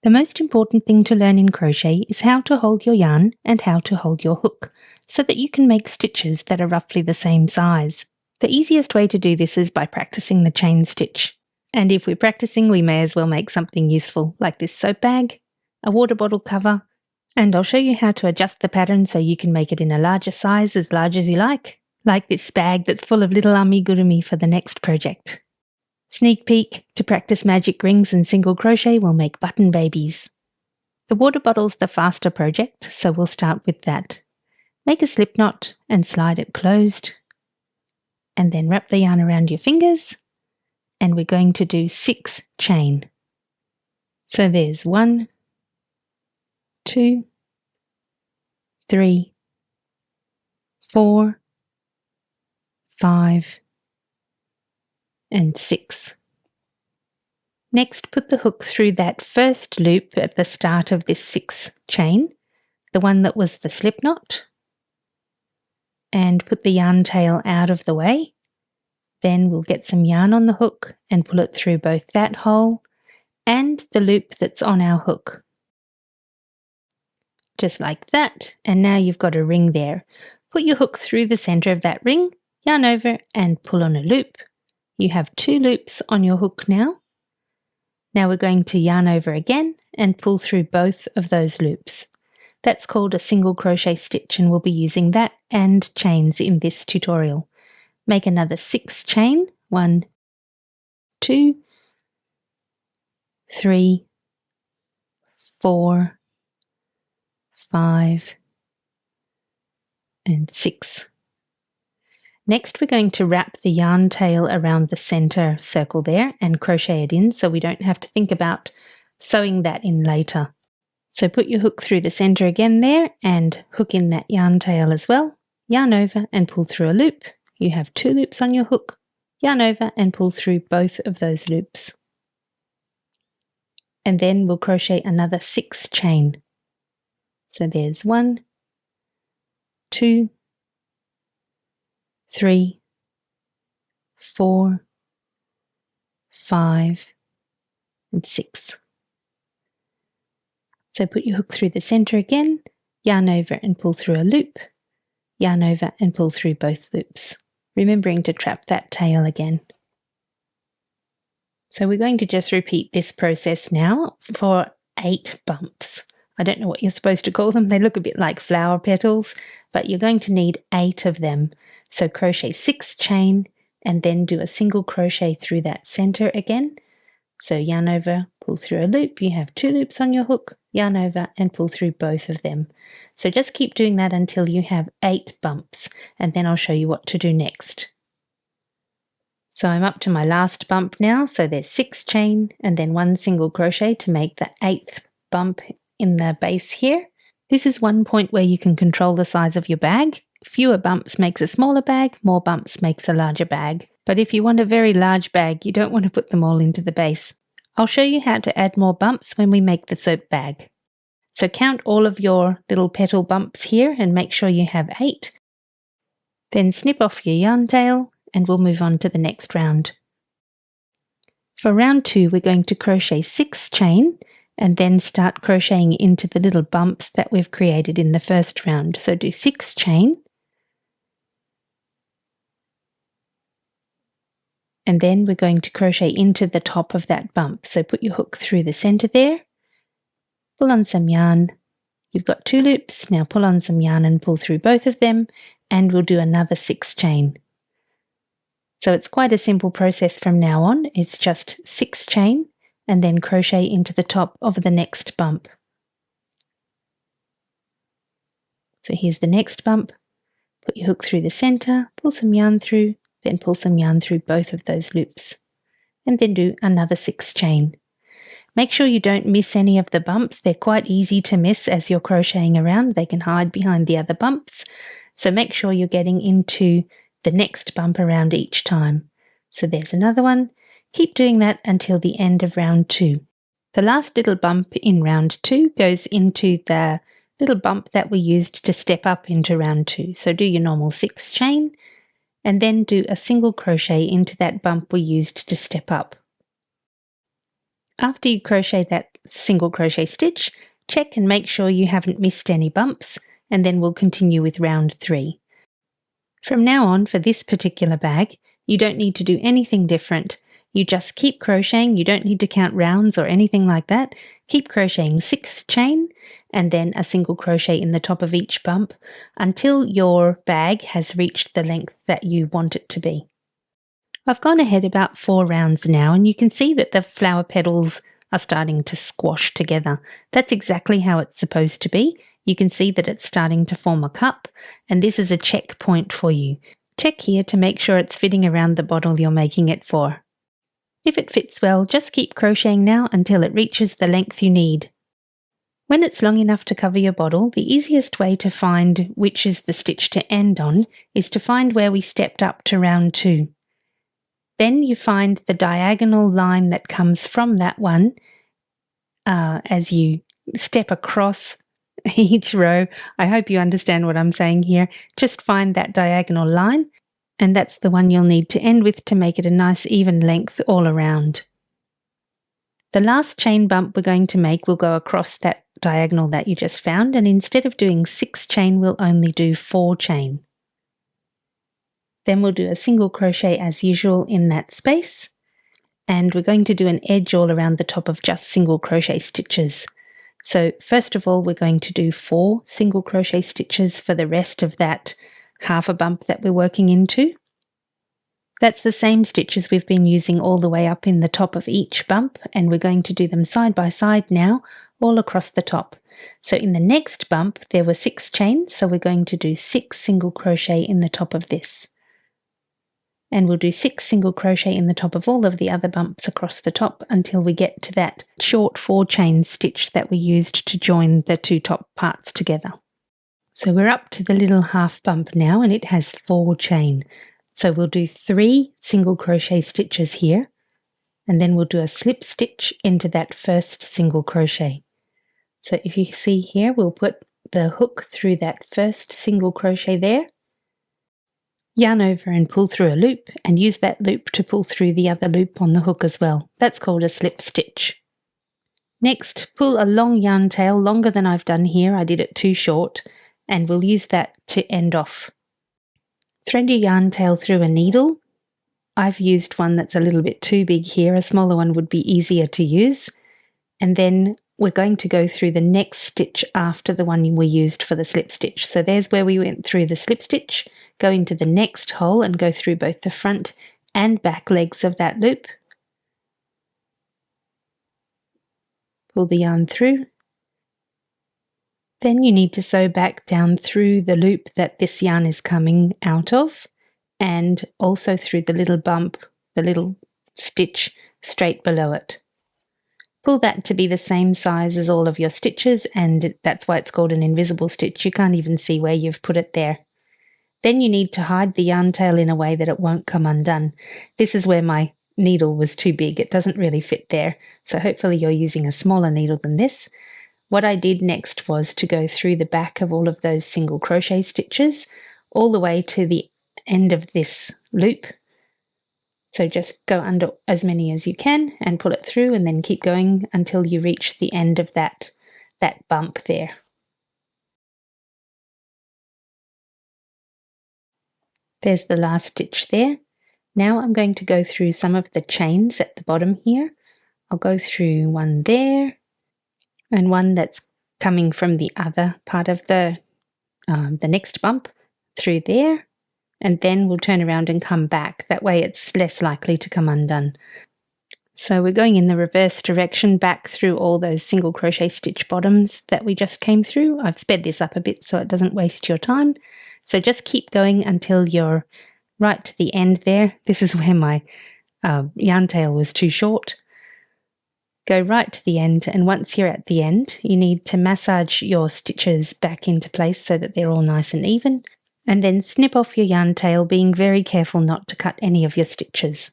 The most important thing to learn in crochet is how to hold your yarn and how to hold your hook, so that you can make stitches that are roughly the same size. The easiest way to do this is by practicing the chain stitch. And if we're practicing, we may as well make something useful, like this soap bag, a water bottle cover, and I'll show you how to adjust the pattern so you can make it in a larger size, as large as you like this bag that's full of little amigurumi for the next project. Sneak peek, to practice magic rings and single crochet, we'll make button babies. The water bottle's the faster project, so we'll start with that. Make a slip knot and slide it closed, and then wrap the yarn around your fingers, and we're going to do 6 chain. So there's 1, 2, 3, 4, 5, and 6. Next, put the hook through that first loop at the start of this 6 chain, the one that was the slip knot, and put the yarn tail out of the way. Then we'll get some yarn on the hook and pull it through both that hole and the loop that's on our hook. Just like that, and now you've got a ring there. Put your hook through the center of that ring, yarn over and pull on a loop. You have 2 loops on your hook now. Now we're going to yarn over again and pull through both of those loops. That's called a single crochet stitch, and we'll be using that and chains in this tutorial. Make another 6 chain, 1, 2, 3, 4, 5, and 6. Next, we're going to wrap the yarn tail around the center circle there and crochet it in, so we don't have to think about sewing that in later. So put your hook through the center again there and hook in that yarn tail as well. Yarn over and pull through a loop. You have 2 loops on your hook. Yarn over and pull through both of those loops. And then we'll crochet another 6 chain. So there's 1, 2, 3, 4, 5, and 6. So put your hook through the center again, yarn over and pull through a loop, yarn over and pull through both loops, remembering to trap that tail again. So we're going to just repeat this process now for 8 bumps. I don't know what you're supposed to call them. They look a bit like flower petals, but you're going to need 8 of them. So crochet 6 chain and then do a single crochet through that center again. So yarn over, pull through a loop. You have 2 loops on your hook, yarn over and pull through both of them. So just keep doing that until you have 8 bumps, and then I'll show you what to do next. So I'm up to my last bump now. So there's 6 chain and then 1 single crochet to make the 8th bump in the base here. This is one point where you can control the size of your bag. Fewer bumps makes a smaller bag, more bumps makes a larger bag. But if you want a very large bag, you don't want to put them all into the base. I'll show you how to add more bumps when we make the soap bag. So count all of your little petal bumps here and make sure you have 8. Then snip off your yarn tail and we'll move on to the next round. For round 2, we're going to crochet 6 chain and then start crocheting into the little bumps that we've created in the first round. So do 6 chain, and then we're going to crochet into the top of that bump. So put your hook through the center there, pull on some yarn. You've got 2 loops, now pull on some yarn and pull through both of them, and we'll do another 6 chain. So it's quite a simple process from now on. It's just 6 chain and then crochet into the top of the next bump. So here's the next bump. Put your hook through the center, pull some yarn through, then pull some yarn through both of those loops, and then do another 6 chain. Make sure you don't miss any of the bumps. They're quite easy to miss as you're crocheting around. They can hide behind the other bumps. So make sure you're getting into the next bump around each time. So there's another one. Keep doing that until the end of round 2. The last little bump in round 2 goes into the little bump that we used to step up into round 2. So do your normal 6 chain and then do a single crochet into that bump we used to step up. After you crochet that single crochet stitch, check and make sure you haven't missed any bumps, and then we'll continue with round 3. From now on, for this particular bag, you don't need to do anything different. You just keep crocheting. You don't need to count rounds or anything like that. Keep crocheting 6 chain and then a single crochet in the top of each bump until your bag has reached the length that you want it to be. I've gone ahead about 4 rounds now, and you can see that the flower petals are starting to squash together. That's exactly how it's supposed to be. You can see that it's starting to form a cup, and this is a checkpoint for you. Check here to make sure it's fitting around the bottle you're making it for. If it fits well, just keep crocheting now until it reaches the length you need. When it's long enough to cover your bottle, the easiest way to find which is the stitch to end on is to find where we stepped up to round 2. Then you find the diagonal line that comes from that one as you step across each row. I hope you understand what I'm saying here. Just find that diagonal line, and that's the one you'll need to end with to make it a nice even length all around. The last chain bump we're going to make will go across that diagonal that you just found, and instead of doing 6 chain, we'll only do 4 chain. Then we'll do a single crochet as usual in that space, and we're going to do an edge all around the top of just single crochet stitches. So first of all, we're going to do 4 single crochet stitches for the rest of that half a bump that we're working into. That's the same stitches we've been using all the way up in the top of each bump, and we're going to do them side by side now all across the top. So in the next bump there were 6 chains, so we're going to do 6 single crochet in the top of this. And we'll do 6 single crochet in the top of all of the other bumps across the top until we get to that short 4 chain stitch that we used to join the 2 top parts together. So we're up to the little half bump now, and it has 4 chain. So we'll do 3 single crochet stitches here, and then we'll do a slip stitch into that first single crochet. So if you see here, we'll put the hook through that first single crochet there, yarn over and pull through a loop, and use that loop to pull through the other loop on the hook as well. That's called a slip stitch. Next, pull a long yarn tail, longer than I've done here. I did it too short, and we'll use that to end off. Thread your yarn tail through a needle. I've used one that's a little bit too big here. A smaller one would be easier to use. And then we're going to go through the next stitch after the one we used for the slip stitch. So there's where we went through the slip stitch. Go into the next hole and go through both the front and back legs of that loop. Pull the yarn through. Then you need to sew back down through the loop that this yarn is coming out of, and also through the little bump, the little stitch straight below it. Pull that to be the same size as all of your stitches, and that's why it's called an invisible stitch. You can't even see where you've put it there. Then you need to hide the yarn tail in a way that it won't come undone. This is where my needle was too big. It doesn't really fit there, so hopefully you're using a smaller needle than this. What I did next was to go through the back of all of those single crochet stitches all the way to the end of this loop. So just go under as many as you can and pull it through, and then keep going until you reach the end of that bump there. There's the last stitch there. Now I'm going to go through some of the chains at the bottom here. I'll go through one there, and one that's coming from the other part of the next bump through there, and then we'll turn around and come back. That way it's less likely to come undone. So we're going in the reverse direction back through all those single crochet stitch bottoms that we just came through. I've sped this up a bit so it doesn't waste your time. So just keep going until you're right to the end there. This is where my yarn tail was too short. Go right to the end, and once you're at the end, you need to massage your stitches back into place so that they're all nice and even, and then snip off your yarn tail, being very careful not to cut any of your stitches.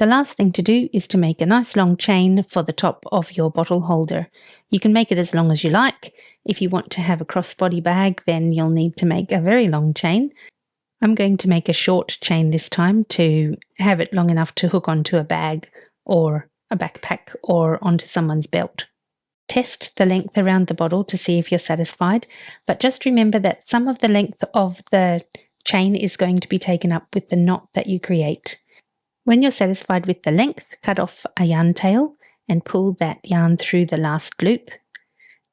The last thing to do is to make a nice long chain for the top of your bottle holder. You can make it as long as you like. If you want to have a crossbody bag, then you'll need to make a very long chain. I'm going to make a short chain this time to have it long enough to hook onto a bag or a backpack or onto someone's belt. Test the length around the bottle to see if you're satisfied, but just remember that some of the length of the chain is going to be taken up with the knot that you create. When you're satisfied with the length, cut off a yarn tail and pull that yarn through the last loop.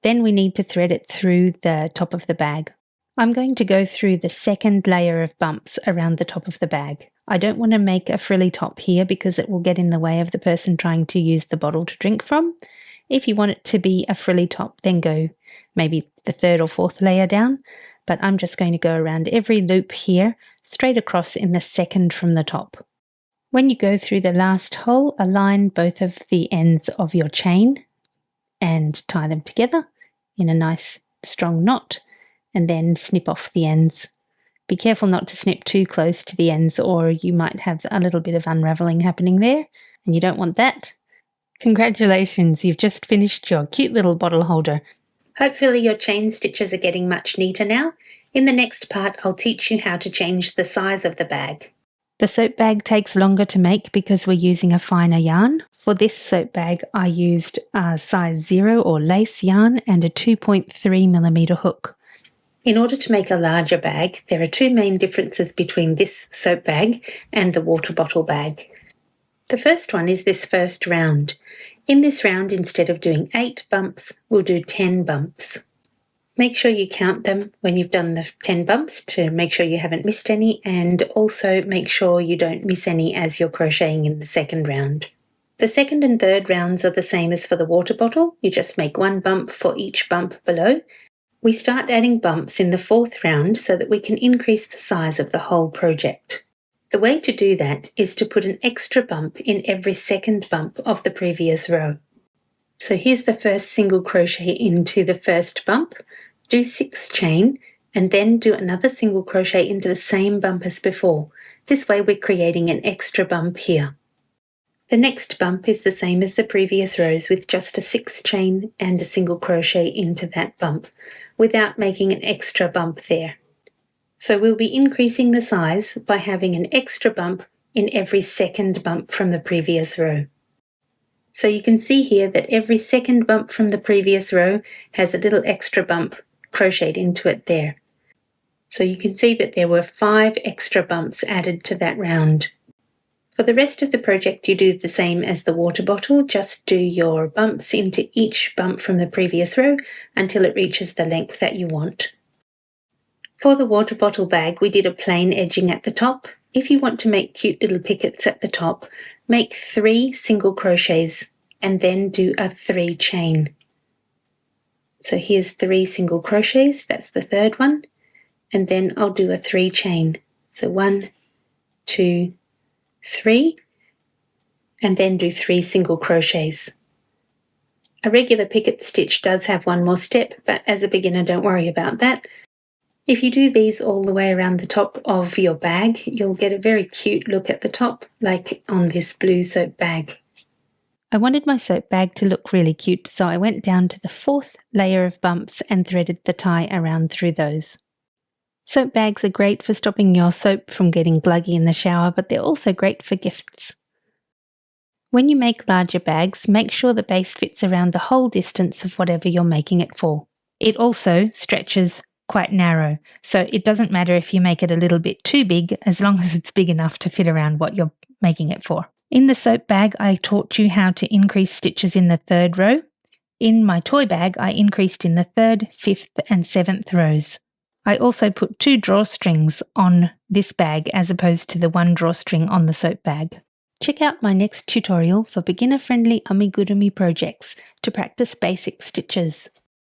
Then we need to thread it through the top of the bag. I'm going to go through the second layer of bumps around the top of the bag. I don't want to make a frilly top here because it will get in the way of the person trying to use the bottle to drink from. If you want it to be a frilly top, then go maybe the third or fourth layer down, but I'm just going to go around every loop here, straight across in the second from the top. When you go through the last hole, align both of the ends of your chain and tie them together in a nice strong knot, and then snip off the ends. Be careful not to snip too close to the ends, or you might have a little bit of unraveling happening there, and you don't want that. Congratulations, you've just finished your cute little bottle holder. Hopefully your chain stitches are getting much neater now. In the next part, I'll teach you how to change the size of the bag. The soap bag takes longer to make because we're using a finer yarn. For this soap bag, I used a size 0 or lace yarn and a 2.3mm hook. In order to make a larger bag, there are two main differences between this soap bag and the water bottle bag. The first one is this first round. In this round, instead of doing 8 bumps, we'll do 10 bumps. Make sure you count them when you've done the 10 bumps to make sure you haven't missed any, and also make sure you don't miss any as you're crocheting in the second round. The second and third rounds are the same as for the water bottle. You just make 1 bump for each bump below. We start adding bumps in the fourth round so that we can increase the size of the whole project. The way to do that is to put an extra bump in every second bump of the previous row. So here's the first single crochet into the first bump, do 6 chain, and then do another single crochet into the same bump as before. This way we're creating an extra bump here. The next bump is the same as the previous rows with just a 6 chain and a single crochet into that bump without making an extra bump there. So we'll be increasing the size by having an extra bump in every second bump from the previous row. So you can see here that every second bump from the previous row has a little extra bump crocheted into it there. So you can see that there were 5 extra bumps added to that round. For the rest of the project, you do the same as the water bottle, just do your bumps into each bump from the previous row until it reaches the length that you want. For the water bottle bag, we did a plain edging at the top. If you want to make cute little pickets at the top, make 3 single crochets and then do a 3 chain. So here's 3 single crochets, that's the third one, and then I'll do a 3 chain. So 1, 2, 3, and then do 3 single crochets. A regular picket stitch does have one more step, but as a beginner, don't worry about that. If you do these all the way around the top of your bag, you'll get a very cute look at the top, like on this blue soap bag. I wanted my soap bag to look really cute, so I went down to the 4th layer of bumps and threaded the tie around through those. Soap bags are great for stopping your soap from getting gluggy in the shower, but they're also great for gifts. When you make larger bags, make sure the base fits around the whole distance of whatever you're making it for. It also stretches quite narrow, so it doesn't matter if you make it a little bit too big as long as it's big enough to fit around what you're making it for. In the soap bag, I taught you how to increase stitches in the 3rd row. In my toy bag, I increased in the 3rd, 5th and 7th rows. I also put 2 drawstrings on this bag as opposed to the 1 drawstring on the soap bag. Check out my next tutorial for beginner-friendly amigurumi projects to practice basic stitches.